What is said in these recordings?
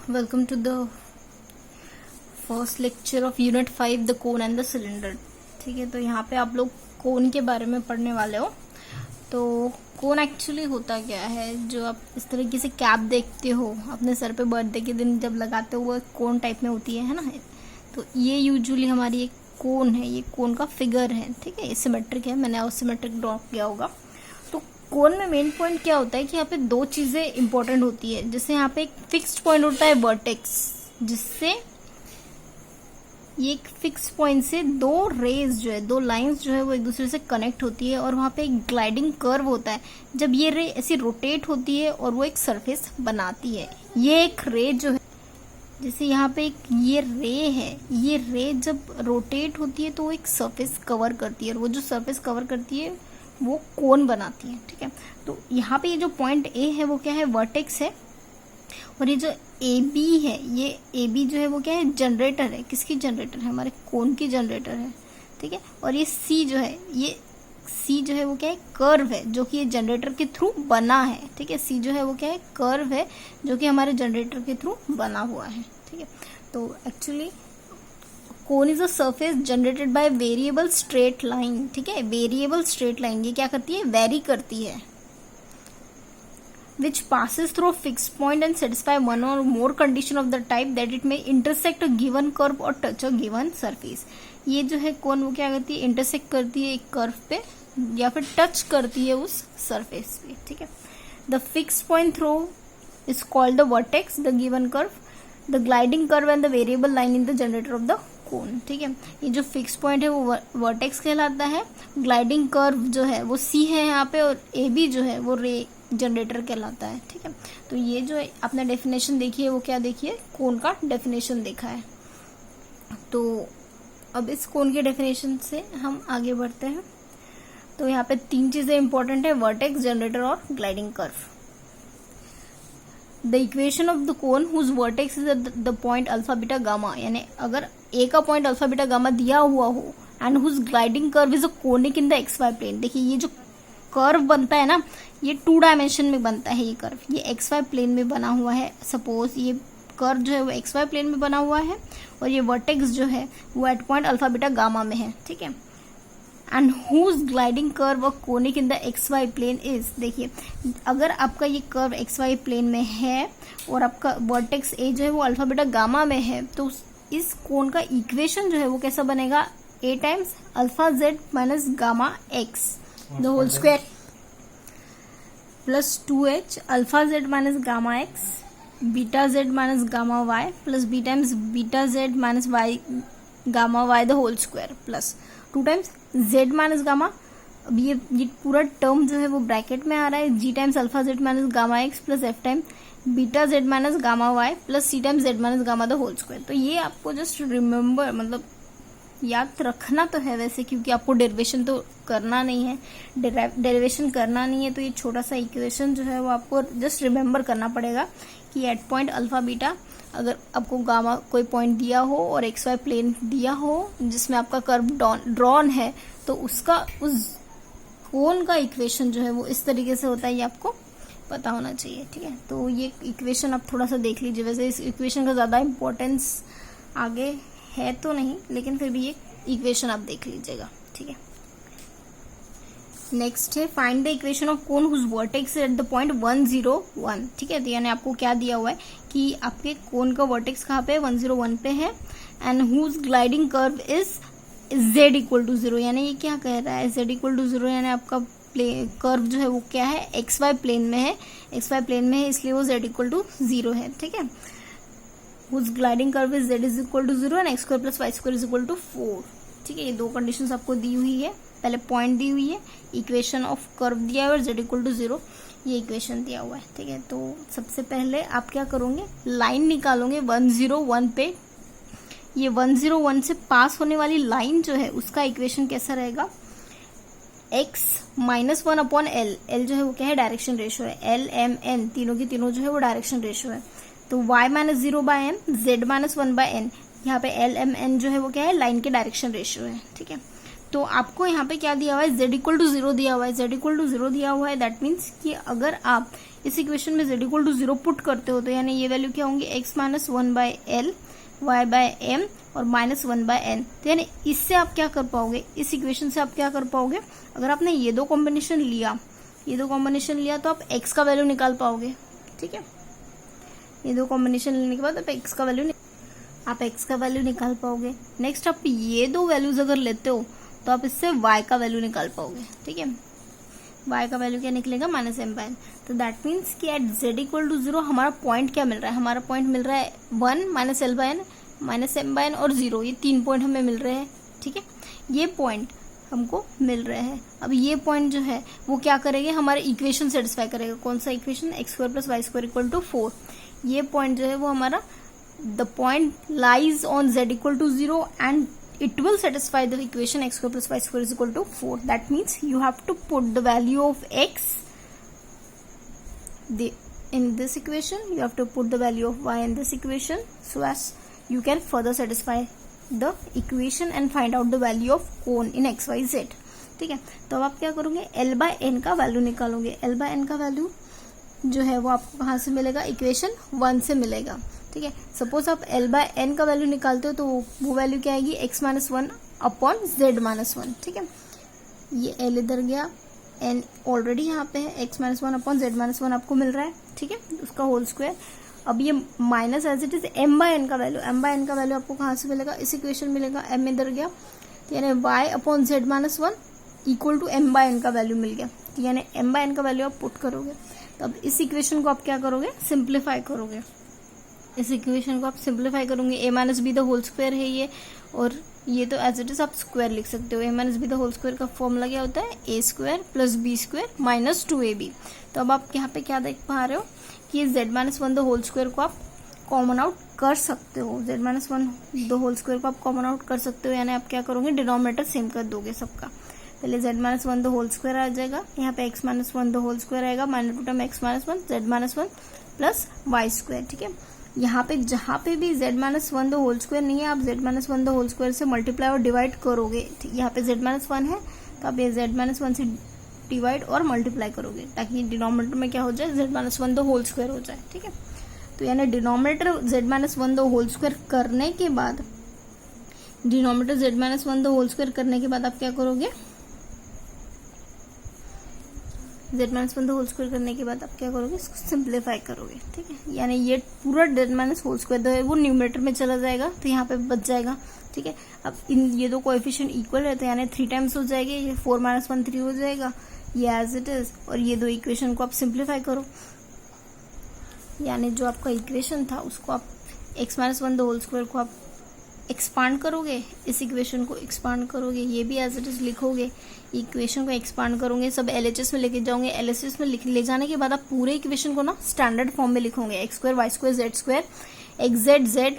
Welcome to the first lecture of unit 5 the cone and the cylinder. ठीक है, तो यहाँ पे आप लोग कोन के बारे में पढ़ने वाले हो। तो कोन एक्चुअली होता क्या है, जो आप इस तरीके से कैप देखते हो अपने सर पे बर्थडे के दिन जब लगाते हो, वो कोन टाइप में होती है ना। तो ये यूजुअली हमारी एक कोन है, ये कोन का फिगर है। ठीक है, ये सिमेट्रिक है, मैंने असिमेट्रिक ड्रॉ किया होगा। तो कोन में मेन पॉइंट क्या होता है कि यहाँ पे दो चीजें इंपॉर्टेंट होती है। जैसे यहाँ पे एक फिक्स्ड पॉइंट होता है वर्टेक्स, जिससे ये एक फिक्स पॉइंट से दो रेज जो है, दो लाइंस जो है वो एक दूसरे से कनेक्ट होती है, और वहाँ पे एक ग्लाइडिंग कर्व होता है। जब ये रे ऐसी रोटेट होती है और वो एक सरफेस बनाती है। ये एक रे जो है, जैसे यहाँ पे एक ये रे है, ये रे जब रोटेट होती है तो वो एक सरफेस कवर करती है, और वो जो सरफेस कवर करती है वो कोन बनाती है। ठीक है, तो यहाँ पे ये जो पॉइंट ए है वो क्या है, वर्टेक्स है। और ये जो ए बी है, ये ए बी जो है वो क्या है, जनरेटर है। किसकी जनरेटर है, हमारे कोन की जनरेटर है। ठीक है, और ये सी जो है, ये सी जो है वो क्या है, कर्व है, जो कि ये जनरेटर के थ्रू बना है। ठीक है, सी जो है वो क्या है, कर्व है, जो कि हमारे जनरेटर के थ्रू बना हुआ है। ठीक है, तो actually cone is a surface generated by variable straight line. ठीक है, वेरिएबल स्ट्रेट लाइन ये क्या करती है, वेरी करती है, which passes through a fixed point and satisfy one or more condition of the type that it may intersect a given curve or touch a given surface। ये जो है कोन वो क्या करती है, इंटरसेक्ट करती है एक कर्व पे या फिर टच करती है उस सरफेस पे। ठीक है, the fix point through is called the vertex, the given curve, the gliding curve and the variable line in the generator off the कोन। ठीक है, ये जो फिक्स पॉइंट है वो वर्टेक्स कहलाता है। ग्लाइडिंग कर्व जो है वो सी है यहाँ पे, और ए बी जो है वो रे जनरेटर कहलाता है। ठीक है, तो ये जो आपने डेफिनेशन देखी है वो क्या देखी है, कोन का डेफिनेशन देखा है। तो अब इस कोन के डेफिनेशन से हम आगे बढ़ते हैं। तो यहाँ पे तीन चीजें इंपॉर्टेंट है, वर्टेक्स, जनरेटर और gliding curve. The equation of the cone whose vertex is the point alpha beta gamma, यानी अगर ए का पॉइंट अल्फा बीटा गामा दिया हुआ हो and whose gliding curve is a conic in the x y plane. देखिए ये जो curve बनता है ना, ये 2 डायमेंशन में बनता है। ये कर्व ये एक्स वाई प्लेन में बना हुआ है। सपोज ये कर्व जो है वो एक्स वाई प्लेन में बना हुआ है, और ये वर्टेक्स जो है वो at point alpha beta gamma में है। ठीक है, एंड हुज ग्लाइडिंग कर्व और conic in the x y plane is, देखिए अगर आपका ये कर्व एक्स वाई प्लेन में है और आपका वर्टेक्स ए जो है वो अल्फा बीटा गामा में है, तो इस कोन का इक्वेशन जो है वो कैसा बनेगा, A times alpha Z minus gamma X the whole square plus 2h alpha Z minus gamma X beta Z minus gamma Y plus B times beta Z minus Y gamma Y the whole square plus 2 times Z minus gamma. अब ये पूरा term जो है वो bracket में आ रहा है, G times alpha Z minus gamma X plus F time beta Z minus gamma Y plus C times Z minus gamma the whole square. तो ये आपको जस्ट रिमेम्बर, मतलब याद रखना तो है वैसे, क्योंकि आपको डेरिवेशन तो करना नहीं है, डेरिवेशन करना नहीं है। तो ये छोटा सा इक्वेशन जो है वो आपको जस्ट रिमेम्बर करना पड़ेगा कि एट पॉइंट अल्फा बीटा, अगर आपको गामा कोई पॉइंट दिया हो और एक्स वाई प्लेन दिया हो जिसमें आपका कर्व ड्रॉन है, तो उसका उस कोन का इक्वेशन जो है वो इस तरीके से होता है, ये आपको पता होना चाहिए। ठीक है, तो ये इक्वेशन आप थोड़ा सा देख लीजिए। वैसे इस इक्वेशन का ज़्यादा इम्पोर्टेंस आगे है तो नहीं, लेकिन फिर भी ये इक्वेशन आप देख लीजिएगा। ठीक है, नेक्स्ट है find the equation of cone whose vertex at the point 101। ठीक है, तो यानी आपको क्या दिया हुआ है कि आपके कोन का वर्टेक्स कहाँ पे 101 पे है, and whose gliding curve is z equal to 0। यानी ये क्या कह रहा है, z इक्वल टू 0, यानी आपका कर्व जो है वो क्या है, एक्स वाई प्लेन में है, एक्स वाई प्लेन में है, इसलिए वो z इक्वल टू 0 है। ठीक है, whose gliding curve is z is equal to 0 and x square plus y square is equal to 4। ठीक है, ये दो कंडीशंस आपको दी हुई है, पहले पॉइंट दी हुई है, इक्वेशन ऑफ कर्व दिया है और z इक्वल टू 0 ये इक्वेशन दिया हुआ है। ठीक है, तो सबसे पहले आप क्या करोगे, लाइन निकालोगे 101 पे। ये 101 से पास होने वाली लाइन जो है उसका इक्वेशन कैसा रहेगा, x minus 1 upon L, l जो है वो क्या है, डायरेक्शन रेशियो है, एल एम एन तीनों की तीनों जो है वो डायरेक्शन रेशियो है। तो y minus 0 by m, z minus 1 by n, यहाँ पे एल एम एन जो है वो क्या है, लाइन के डायरेक्शन रेशियो है। ठीक है, तो आपको यहाँ पे क्या दिया हुआ है, z इक्वल टू 0 दिया हुआ है, z इक्वल टू 0 दिया हुआ है। दैट मीन्स कि अगर आप इस इक्वेशन में z इक्वल टू 0 पुट करते हो तो यानी ये वैल्यू क्या होंगी, x माइनस 1/l y/m और -1/n। तो यानी इससे आप क्या कर पाओगे, इस इक्वेशन से आप क्या कर पाओगे, अगर आपने ये दो कॉम्बिनेशन लिया तो आप x का वैल्यू निकाल पाओगे। ठीक है, ये दो कॉम्बिनेशन लेने के बाद आप x का वैल्यू निकाल पाओगे। नेक्स्ट आप ये दो वैल्यूज अगर लेते हो तो आप इससे y का वैल्यू निकाल पाओगे। ठीक है, y का वैल्यू क्या निकलेगा, -m/n। तो दैट मीन्स कि एट z इक्वल टू 0 हमारा पॉइंट क्या मिल रहा है, हमारा पॉइंट मिल रहा है 1 -l/n -m/n और 0, ये 3 पॉइंट हमें मिल रहे हैं। ठीक है, ये पॉइंट हमको मिल रहे हैं। अब ये पॉइंट जो है वो क्या करेंगे, हमारे इक्वेशन सेटिस्फाई करेगा। कौन सा equation, x² + y² equal to 4। ये पॉइंट जो है वो हमारा the point lies on z equal to 0 and it will satisfy the equation x² + y² is equal to 4. That means you have to put the value of x in this equation, you have to put the value of y in this equation, so as you can further satisfy the equation and find out the value of cone in x, y, z. ठीक है, तो अब आप क्या करोगे, l/n का value निकालोगे। l/n का वैल्यू जो है वो आपको कहाँ से मिलेगा, इक्वेशन 1 से मिलेगा। ठीक है, सपोज आप l/n का वैल्यू निकालते हो तो वो वैल्यू क्या आएगी, x - 1 अपॉन z - 1। ठीक है, ये l इधर गया, n ऑलरेडी यहाँ पे है, x - 1 अपॉन z - 1 आपको मिल रहा है। ठीक है, उसका होल स्क्वायर। अब ये minus as it is m/n का वैल्यू, m/n का वैल्यू आपको कहाँ से मिलेगा, इस इक्वेशन मिलेगा, m इधर गया, तो यानी y upon z - 1 equal to m/n का वैल्यू मिल गया। तो यानी m/n का वैल्यू आप पुट करोगे। तो अब इस इक्वेशन को आप क्या करोगे, सिंप्लीफाई करोगे। इस इक्वेशन को आप सिंप्लीफाई करोगे, a - b the whole square है ये, और ये तो एज इट इज आप स्क्वायर लिख सकते हो। a - b the whole square का फॉर्मूला क्या होता है, a² + b² - 2ab। तो अब आप यहाँ पे क्या देख पा रहे हो कि z - 1 द होल स्क्वायर को आप कॉमन आउट कर सकते हो, z - 1 द होल स्क्वायर को आप कॉमन आउट कर सकते हो। यानी आप क्या करोगे, डिनोमिनेटर सेम कर दोगे सबका। पहले z - 1 द होल स्क्वायर आ जाएगा, यहाँ पे x - 1 द होल स्क्वायर आएगा, -2 x - 1 z - 1 प्लस y²। ठीक है, यहाँ पे जहाँ पे भी z - 1 द होल स्क्वायर नहीं है, आप z - 1 द होल स्क्वायर से मल्टीप्लाई और डिवाइड करोगे। यहाँ पे z - 1 है तो आप ये z - 1 से डिवाइड और मल्टीप्लाई करोगे, ताकि डिनोमिनेटर में क्या हो जाए, z - 1 द होल स्क्वायर हो जाए। ठीक है, तो यानी denominator z - 1 the whole square करने के बाद, denominator z - 1 the whole square करने के बाद आप क्या करोगे, z - 1 द होल स्क्वायर करने के बाद आप क्या करोगे, इसको सिंप्लीफाई करोगे। ठीक है, यानी ये पूरा z - होल स्क्वायर वो न्यूमरेटर में चला जाएगा, तो यहाँ पे बच जाएगा। ठीक है, अब इन ये दो कोएफिशिएंट इक्वल है तो यानी 3 टाइम्स हो जाएगी, ये 4 - 1 3 हो जाएगा, ये एज इट इज। और ये दो इक्वेशन को आप सिंप्लीफाई करो, यानी जो आपका इक्वेशन था उसको आप x - 1 द होल स्क्वायर को आप एक्सपांड करोगे, इस इक्वेशन को एक्सपांड करोगे, ये भी एज इट इज लिखोगे, इक्वेशन को एक्सपांड करोगे, सब LHS में लेके जाओगे। LHS में ले जाने के बाद आप पूरे इक्वेशन को ना स्टैंडर्ड फॉर्म में लिखोगे, x² y² z², xz z,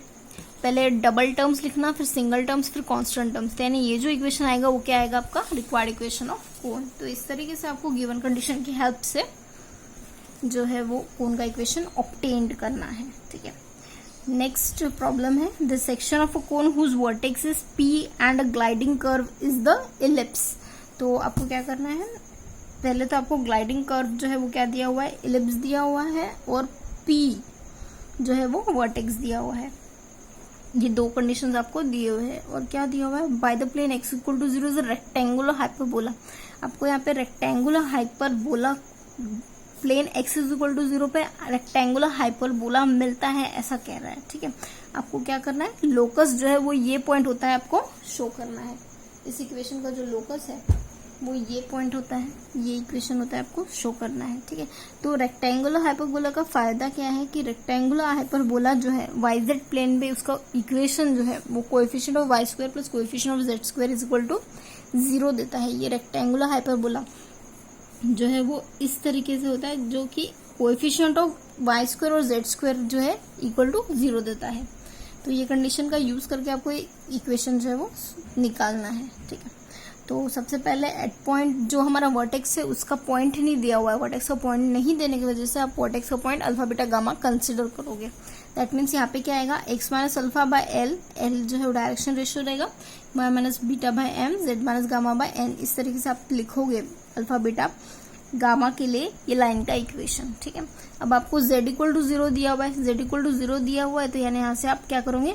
पहले डबल टर्म्स लिखना, फिर सिंगल टर्म्स, फिर कांस्टेंट टर्म्स। यानी ये जो इक्वेशन आएगा वो क्या आएगा, आपका रिक्वायर्ड इक्वेशन ऑफ कोन। तो इस तरीके से आपको गिवन कंडीशन की हेल्प से जो है वो कोन का इक्वेशन ऑब्टेन्ड करना है। ठीक है, नेक्स्ट प्रॉब्लम है, the section of a cone whose vertex is P and a gliding curve is the ellipse. तो आपको क्या करना है, पहले तो आपको ग्लाइडिंग कर्व जो है वो क्या दिया हुआ है, इलिप्स दिया हुआ है, और P जो है वो वर्टेक्स दिया हुआ है। ये दो कंडीशंस आपको दिए हुए हैं। और क्या दिया हुआ है, by the plane x = 0 is a rectangular hyperbola. आपको यहाँ पे रेक्टेंगुलर हाइपरबोला, प्लेन x = 0 पे रेक्टेंगुलर हाइपरबोला मिलता है, ऐसा कह रहा है। ठीक है, आपको क्या करना है, लोकस जो है वो ये पॉइंट होता है, आपको शो करना है। इस इक्वेशन का जो लोकस है वो ये पॉइंट होता है, ये इक्वेशन होता है, आपको शो करना है। ठीक है, तो रेक्टेंगुलर हाइपरबोला का फायदा क्या है कि रेक्टेंगुलर हाइपरबोला जो है YZ प्लेन पे उसका इक्वेशन जो है वो coefficient of y² plus coefficient of z² is equal to 0 देता है। ये रेक्टेंगुलर हाइपरबोला जो है वो इस तरीके से होता है, जो कि कोएफिशिएंट ऑफ y² और z² जो है इक्वल टू 0 देता है। तो ये कंडीशन का यूज करके आपको इक्वेशन जो है वो निकालना है। ठीक है, तो सबसे पहले एट पॉइंट जो हमारा वर्टेक्स है उसका पॉइंट नहीं दिया हुआ है, वर्टेक्स का पॉइंट नहीं देने की वजह से आप वर्टेक्स का point alpha beta gamma consider करोगे। दैट मीन्स यहाँ पे क्या आएगा, x minus alpha by l, l जो है वो डायरेक्शन रेशियो रहेगा, y minus beta by m, z minus gamma by n. इस तरीके से आप लिखोगे अल्फा बीटा गामा के लिए ये लाइन का इक्वेशन। ठीक है, अब आपको z इक्वल टू 0 दिया हुआ है, z इक्वल टू 0 दिया हुआ है, तो यानी यहाँ से आप क्या करोगे,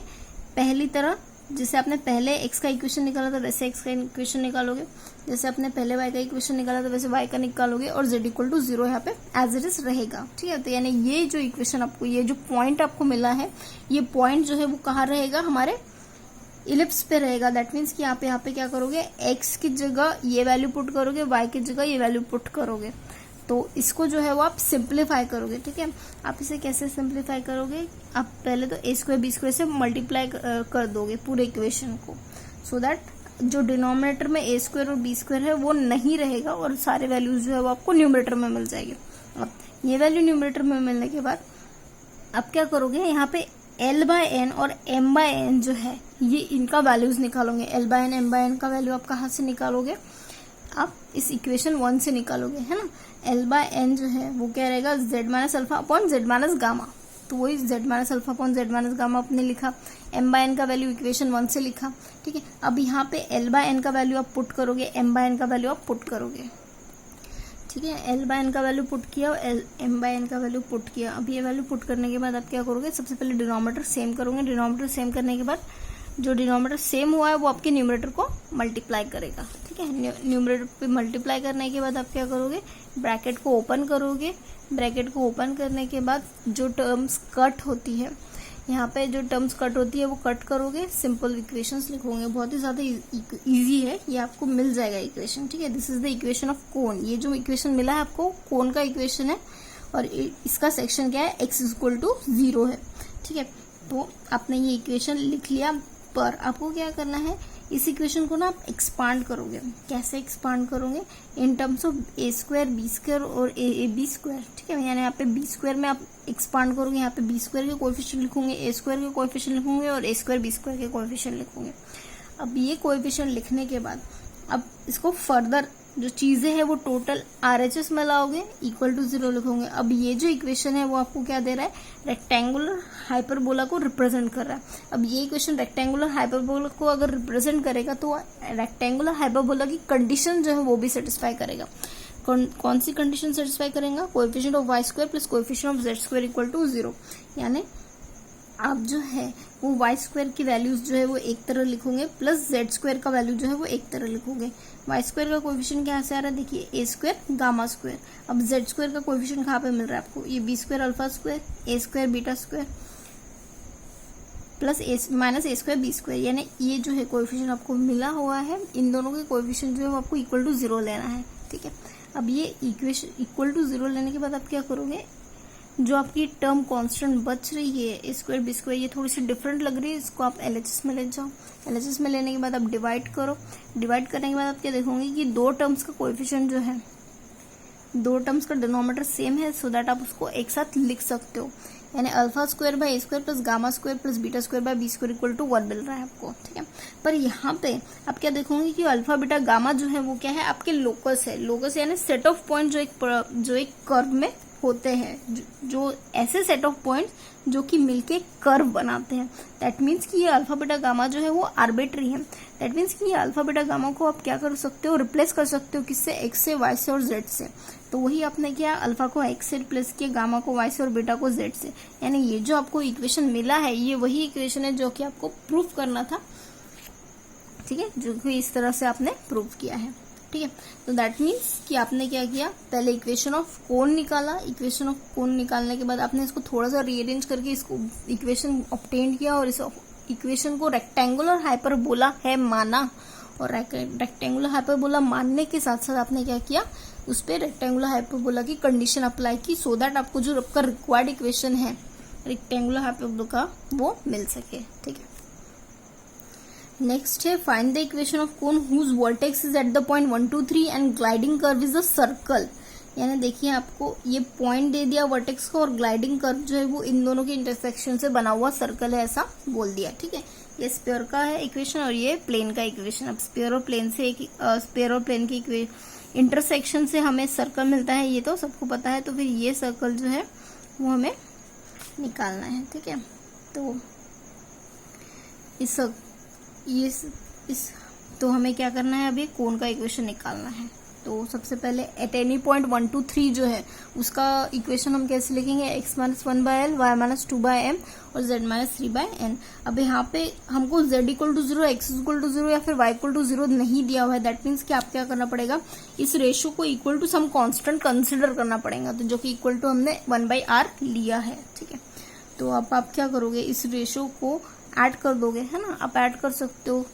पहली तरह जैसे आपने पहले x का इक्वेशन निकाला था वैसे x का इक्वेशन निकालोगे, जैसे आपने पहले y का इक्वेशन निकाला था वैसे y का निकालोगे, और z इक्वल टू 0 यहाँ पे एज इट इज रहेगा। ठीक है, तो यानी ये जो इक्वेशन आपको, ये जो पॉइंट आपको मिला है, ये पॉइंट जो है वो कहाँ रहेगा, हमारे इलिप्स पे रहेगा। दैट मीन्स कि यहाँ पे क्या करोगे, x की जगह ये वैल्यू पुट करोगे, y की जगह ये वैल्यू पुट करोगे, तो इसको जो है वो आप सिंप्लीफाई करोगे। ठीक है, आप इसे कैसे सिंप्लीफाई करोगे, आप पहले तो a स्क्वायर बी स्क्वायर से मल्टीप्लाई कर दोगे पूरे इक्वेशन को, सो दैट जो डिनोमिनेटर में a स्क्वायर और b स्क्वायर है वो नहीं रहेगा और सारे वैल्यूज जो है वो आपको न्यूमरेटर में मिल जाएगी। अब ये वैल्यू न्यूमरेटर में मिलने के बाद आप क्या करोगे, यहाँ पे l बाय एन और m बाय एन जो है ये इनका वैल्यूज निकालोगे। l by n m by n का वैल्यू आप कहाँ से निकालोगे, आप इस इक्वेशन 1 से निकालोगे, है ना। l बाय एन जो है वो क्या रहेगा, z minus alpha upon z minus gamma, तो वही z minus alpha upon z minus gamma आपने लिखा, m बाय एन का वैल्यू इक्वेशन 1 से लिखा। ठीक है, अब यहाँ पे l बाय एन का वैल्यू आप पुट करोगे, m बाय एन का वैल्यू आप पुट करोगे। ठीक है, l बाय एन का वैल्यू पुट किया और m बाय एन का वैल्यू पुट किया। अब ये वैल्यू पुट करने के बाद आप क्या करोगे, सबसे पहले डिनोमिनेटर सेम करोगे, डिनोमिनेटर सेम करने के बाद जो डिनोमिनेटर सेम हुआ है वो आपके न्यूमरेटर को मल्टीप्लाई करेगा। ठीक है, न्यूमरेटर पे मल्टीप्लाई करने के बाद आप क्या करोगे, ब्रैकेट को ओपन करोगे, ब्रैकेट को ओपन करने के बाद जो टर्म्स कट होती है, यहाँ पे जो टर्म्स कट होती है वो कट करोगे, सिंपल इक्वेशंस लिखोगे, बहुत ही ज्यादा इजी है, ये आपको मिल जाएगा इक्वेशन। ठीक है, this is the equation of कोन, ये जो इक्वेशन मिला है आपको कोन का इक्वेशन है और इसका सेक्शन क्या है, x इक्वल टू 0 है। ठीक है, तो आपने ये इक्वेशन लिख लिया, पर आपको क्या करना है, इस इक्वेशन को ना आप एक्सपांड करोगे। कैसे एक्सपांड करोगे, in terms of a square b square और ए बी स्क्वायर। ठीक है, यानी यहाँ पे बी स्क्वायर में आप एक्सपांड करोगे, यहाँ पे बी स्क्वायर के कोएफिशिएंट लिखोगे, a स्क्वायर के कोएफिशिएंट लिखोगे और a स्क्वायर बी स्क्वायर के कोएफिशिएंट लिखोगे। अब ये कोएफिशिएंट लिखने के बाद अब इसको फर्दर जो चीजें हैं वो टोटल RHS में लाओगे, इक्वल टू 0 लिखोगे। अब ये जो इक्वेशन है वो आपको क्या दे रहा है, रेक्टेंगुलर हाइपरबोला को रिप्रेजेंट कर रहा है। अब ये इक्वेशन रेक्टेंगुलर हाइपरबोला को अगर रिप्रेजेंट करेगा तो रेक्टेंगुलर हाइपरबोला की कंडीशन जो है वो भी सेटिस्फाई करेगा। कौन सी कंडीशन सेटिस्फाई करेगा, coefficient of y square plus coefficient of z square equal to 0, यानी आप जो है वो y स्क्वायर की वैल्यूज जो है वो एक तरह लिखोगे प्लस z स्क्वायर का वैल्यू जो है वो एक तरह लिखोगे। y स्क्वायर का कोएफिशिएंट कहाँ से आ रहा है, देखिए a स्क्वायर गामा स्क्वायर। अब z स्क्वायर का कोएफिशिएंट कहाँ पे मिल रहा है आपको, ये b square alpha square, a square beta square plus minus a square b square, यानी ये जो है कोएफिशिएंट आपको मिला हुआ है, इन दोनों के कोएफिशिएंट जो है वो आपको इक्वल टू 0 लेना है। ठीक है, अब ये इक्वेशन इक्वल टू 0 लेने के बाद आप क्या करोगे, जो आपकी टर्म कांस्टेंट बच रही है a स्क्वायर बी स्क्वायर, ये थोड़ी सी डिफरेंट लग रही है, इसको आप LHS में ले जाओ। LHS में लेने के बाद आप डिवाइड करो, डिवाइड करने के बाद आप क्या देखोगे कि दो टर्म्स का कोएफिशिएंट जो है, दो टर्म्स का डिनोमिनेटर सेम है, सो दैट आप उसको एक साथ लिख सकते हो, यानी alpha square by a square plus gamma square plus beta square by b square equal to 1 मिल रहा है आपको। ठीक है, पर यहाँ पे आप क्या देखोगे कि अल्फा बीटा गामा जो है वो क्या है, आपके लोकस है। लोकस यानी सेट ऑफ पॉइंट जो एक कर्व में होते हैं, जो ऐसे सेट ऑफ पॉइंट्स जो कि मिलके कर्व बनाते हैं। दैट मीन्स कि ये अल्फा बीटा गामा जो है वो आर्बिट्री है। दैट मीन्स कि ये अल्फा बीटा गामा को आप क्या कर सकते हो, रिप्लेस कर सकते हो, किससे, x से, y से और z से। तो वही आपने किया, अल्फा को x से रिप्लेस किया, गामा को y से और बीटा को z से। यानी ये जो आपको इक्वेशन मिला है ये वही इक्वेशन है जो कि आपको प्रूफ करना था। ठीक है, जो कि इस तरह से आपने प्रूफ किया है। ठीक है, तो दैट मीन्स कि आपने क्या किया, पहले इक्वेशन ऑफ कोन निकाला, इक्वेशन ऑफ कोन निकालने के बाद आपने इसको थोड़ा सा रीअरेंज करके इसको इक्वेशन ऑब्टेन किया और इस इक्वेशन को रेक्टेंगुलर हाइपरबोला है माना, और रेक्टेंगुलर हाइपरबोला मानने के साथ साथ आपने क्या किया, उस पर रेक्टेंगुलर हाइपरबोला की कंडीशन अप्लाई की, सो दैट आपको जो आपका रिक्वायर्ड इक्वेशन है रेक्टेंगुलर हाइपरबोला का वो मिल सके। ठीक है, नेक्स्ट है find the equation of cone whose vertex is at the point 1 2 3 and gliding curve is a circle. यानी देखिए आपको ये पॉइंट दे दिया वर्टेक्स को और ग्लाइडिंग कर्व जो है वो इन दोनों के इंटरसेक्शन से बना हुआ सर्कल है, ऐसा बोल दिया। ठीक है, ये स्फीयर का है इक्वेशन और ये प्लेन का इक्वेशन। अब स्फीयर और प्लेन से स्फीयर और प्लेन की इंटरसेक्शन से हमें सर्कल मिलता है, ये तो सबको पता है। तो फिर ये सर्कल जो है वो हमें निकालना है। ठीक है, तो तो हमें क्या करना है, अभी कोण का इक्वेशन निकालना है। तो सबसे पहले एट एनी पॉइंट 1 2 3 जो है उसका इक्वेशन हम कैसे लिखेंगे, x minus 1/l, y minus 2/m और z माइनस 3/n। अब यहाँ पे हमको z equal to 0, x equal to 0 या फिर y इक्वल टू 0 नहीं दिया हुआ है। दैट मीन्स कि आप क्या करना पड़ेगा, इस रेशियो को equal to some constant consider करना पड़ेगा, तो जो कि इक्वल टू हमने 1/r लिया है। ठीक है, तो अब आप क्या करोगे, इस रेशियो को ऐड कर दोगे, है ना। आप ऐड कर सकते हो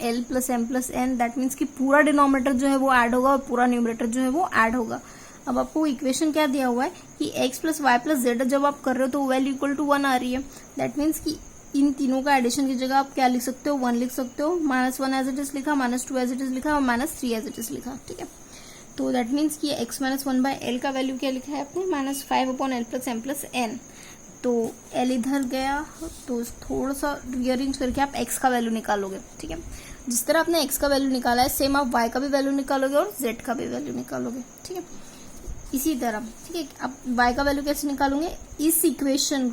l plus m plus n, that means कि पूरा डिनोमिनेटर जो है वो ऐड होगा और पूरा न्यूमरेटर जो है वो ऐड होगा। अब आपको इक्वेशन क्या दिया हुआ है कि x plus y plus z जब आप कर रहे हो तो वैल्यू इक्वल टू 1 आ रही है। दैट मीन्स कि इन तीनों का एडिशन की जगह आप क्या लिख सकते हो, 1 लिख सकते हो, -1 एज इट इज लिखा, -2 एज इट इज लिखा और -3 एज इट इज लिखा। ठीक है, तो दैट मीन्स कि x माइनस 1/l का वैल्यू क्या लिखा है आपने, -5/l plus m plus n. तो l इधर गया, तो थोड़ा सा रीअरेंज करके आप x का वैल्यू निकालोगे। ठीक है, जिस तरह आपने x का वैल्यू निकाला है सेम आप y का भी वैल्यू निकालोगे और z का भी वैल्यू निकालोगे। ठीक है, इसी तरह। ठीक है, आप y का वैल्यू कैसे निकालोगे, इस इक्वेशन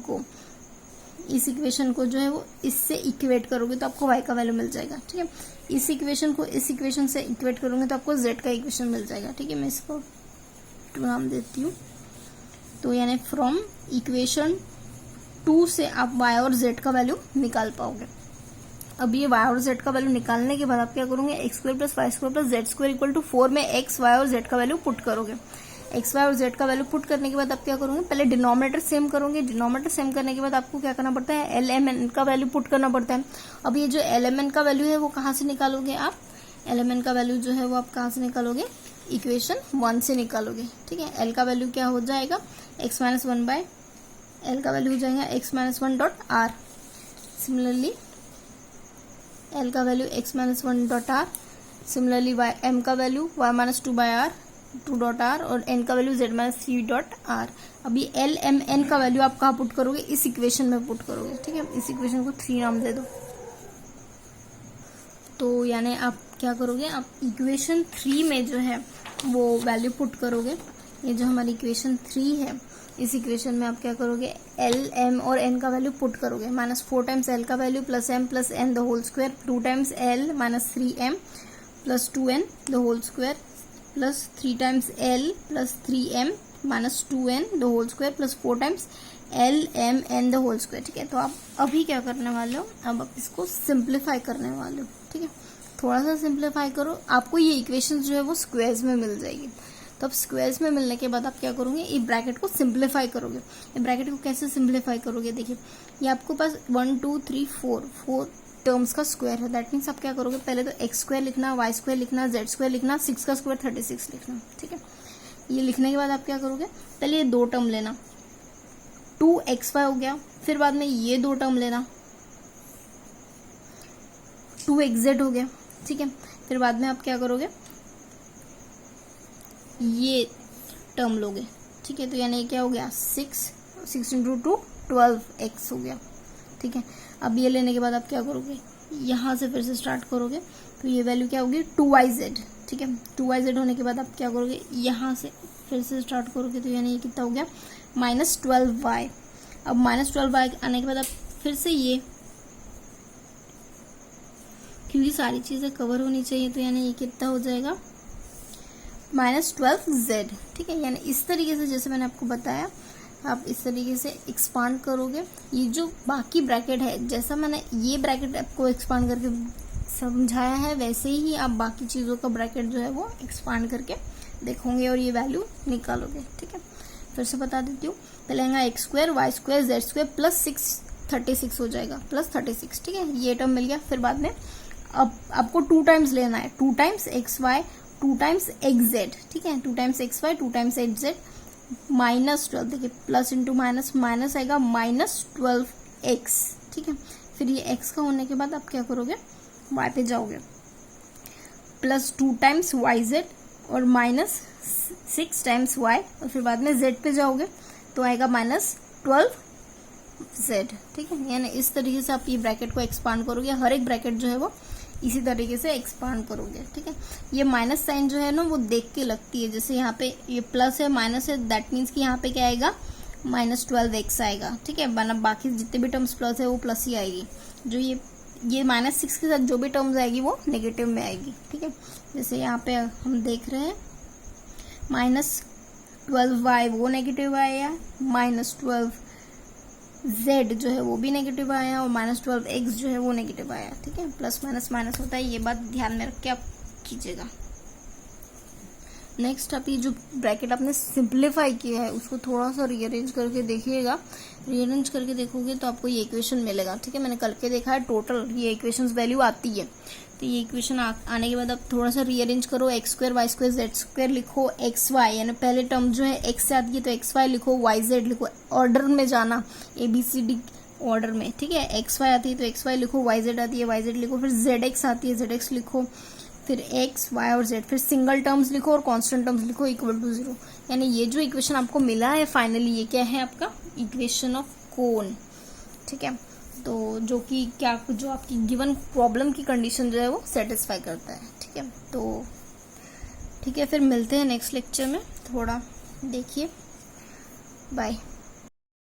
को जो है वो इससे इक्वेट करोगे तो आपको y का वैल्यू मिल जाएगा। ठीक है, इस इक्वेशन को इस इक्वेशन से इक्वेट करोगे तो आपको z का इक्वेशन मिल जाएगा। ठीक है, मैं इसको नाम देती हूँ। तो यानी फ्रॉम इक्वेशन 2 से आप y और z का वैल्यू निकाल पाओगे। अब ये y और z का वैल्यू निकालने के बाद आप क्या करोगे, x² plus y² plus z² equal to 4 में x, y और z का वैल्यू पुट करोगे। x, y और z का वैल्यू पुट करने के बाद आप क्या करोगे, पहले डिनोमिनेटर सेम करोगे। डिनोमिनेटर सेम करने के बाद आपको क्या करना पड़ता है, l m n का वैल्यू पुट करना पड़ता है। अब ये जो l m n का वैल्यू है वो कहाँ से निकालोगे आप, l m n का वैल्यू जो है वो आप कहाँ से निकालोगे, इक्वेशन 1 से निकालोगे। ठीक है, l का वैल्यू क्या हो जाएगा, x माइनस 1/l का वैल्यू हो जाएगा x minus 1.r। Similarly l का value x minus 1.r, similarly m का value y minus 2/r 2.r और n का वैल्यू z माइनस 3.r। अभी l m n का वैल्यू आप कहाँ पुट करोगे, इस इक्वेशन में पुट करोगे। ठीक है, इस इक्वेशन को 3 नाम दे दो। तो यानी आप क्या करोगे, आप इक्वेशन 3 में जो है वो वैल्यू पुट करोगे। ये जो हमारी इक्वेशन 3 है, इस इक्वेशन में आप क्या करोगे, l m और n का वैल्यू पुट करोगे। -4 टाइम्स l का value plus m plus n the whole square, 2 times l minus 3m plus 2n the whole square plus 3 times l plus 3m minus 2n the whole square plus 4 times l m n the whole square. ठीक है, तो आप अभी क्या करने वाले हो, अब आप इसको सिंप्लीफाई करने वाले हो। ठीक है, थोड़ा सा सिंप्लीफाई करो, आपको ये इक्वेशन जो है वो स्क्वायर्स में मिल जाएगी। तो अब स्क्वायर्स में मिलने के बाद आप क्या करोगे, ये ब्रैकेट को सिंप्लीफाई करोगे। ये ब्रैकेट को कैसे सिंप्लीफाई करोगे, देखिए ये आपको पास 1 2 3 4 टर्म्स का स्क्वायर है। दैट मीन्स आप क्या करोगे, पहले तो x² लिखना, y² लिखना, z² लिखना, 6 का स्क्वायर 36 लिखना। ठीक है, ये लिखने के बाद आप क्या करोगे, पहले ये 2 टर्म लेना, 2xy हो गया, फिर बाद में ये 2 टर्म लेना, 2xz हो गया। ठीक है, फिर बाद में आप क्या करोगे, ये टर्म लोगे। ठीक है, तो यानी क्या हो गया, 6 इंटू 2 12x हो गया। ठीक है, अब ये लेने के बाद आप क्या करोगे, यहाँ से फिर से स्टार्ट करोगे, तो ये वैल्यू क्या होगी, 2yz। ठीक है, 2yz होने के बाद आप क्या करोगे, यहाँ से फिर से स्टार्ट करोगे, तो यानी ये कितना हो गया, -12y। अब -12y आने के बाद आप फिर से ये, क्योंकि सारी चीजें कवर होनी चाहिए, तो यानी ये कितना हो जाएगा, -12z। ठीक है, यानी इस तरीके से जैसे मैंने आपको बताया आप इस तरीके से एक्सपांड करोगे। ये जो बाकी ब्रैकेट है, जैसा मैंने ये ब्रैकेट आपको एक्सपांड करके समझाया है, वैसे ही आप बाकी चीज़ों का ब्रैकेट जो है वो एक्सपांड करके देखोगे और ये वैल्यू निकालोगे। ठीक है, फिर से बता देती हूँ, पहले आएगा x² y² z² प्लस 36 हो जाएगा, प्लस 36। ठीक है, ये टर्म मिल गया। फिर बाद में अब आपको 2 टाइम्स लेना है, 2 टाइम्स xy 2 टाइम्स xz। ठीक है, 2 टाइम्स xy 2 टाइम्स xz -12, देखिए प्लस इंटू माइनस, माइनस आएगा -12x। ठीक है, फिर ये x का होने के बाद आप क्या करोगे, y पे जाओगे, प्लस 2 टाइम्स yz और -6 टाइम्स y, और फिर बाद में z पे जाओगे तो आएगा -12z। ठीक है, यानी इस तरीके से आप ये ब्रैकेट को एक्सपांड करोगे, हर एक ब्रैकेट जो है वो इसी तरीके से एक्सपांड करोगे। ठीक है, ये माइनस साइन जो है ना वो देख के लगती है, जैसे यहाँ पे ये प्लस है माइनस है, दैट मीन्स कि यहाँ पे क्या आएगा, -12x आएगा, ठीक है। मतलब बाकी जितने भी टर्म्स प्लस है वो प्लस ही आएगी, जो ये -6 के साथ जो भी टर्म्स आएगी वो नेगेटिव में आएगी, ठीक है। जैसे यहाँ पे हम देख रहे हैं -12y वो नेगेटिव आया, -12z जो है वो भी नेगेटिव आया, और -12x जो है वो नेगेटिव आया, ठीक है। प्लस माइनस माइनस होता है, ये बात ध्यान में रख के आप कीजिएगा। नेक्स्ट आप ये जो ब्रैकेट आपने सिंप्लीफाई किया है उसको थोड़ा सा रीअरेंज करके देखिएगा। रीअरेंज करके देखोगे तो आपको ये इक्वेशन मिलेगा, ठीक है। मैंने करके देखा है, टोटल ये इक्वेशंस वैल्यू आती है। तो ये इक्वेशन आने के बाद आप थोड़ा सा रीअरेंज करो, x² y² z² लिखो, xy यानी पहले टर्म जो है x से आती है तो xy लिखो, yz लिखो, ऑर्डर में जाना ABCD ऑर्डर में, ठीक है। xy आती है तो xy लिखो, yz आती है yz लिखो, फिर zx आती है zx लिखो, फिर x, y और z, फिर सिंगल टर्म्स लिखो और कांस्टेंट टर्म्स लिखो इक्वल टू 0। यानी ये जो इक्वेशन आपको मिला है फाइनली, ये क्या है आपका इक्वेशन ऑफ कोन, ठीक है। तो जो आपकी गिवन प्रॉब्लम की कंडीशन जो है वो सेटिस्फाई करता है, ठीक है। तो ठीक है, फिर मिलते हैं नेक्स्ट लेक्चर में, थोड़ा देखिए, बाय।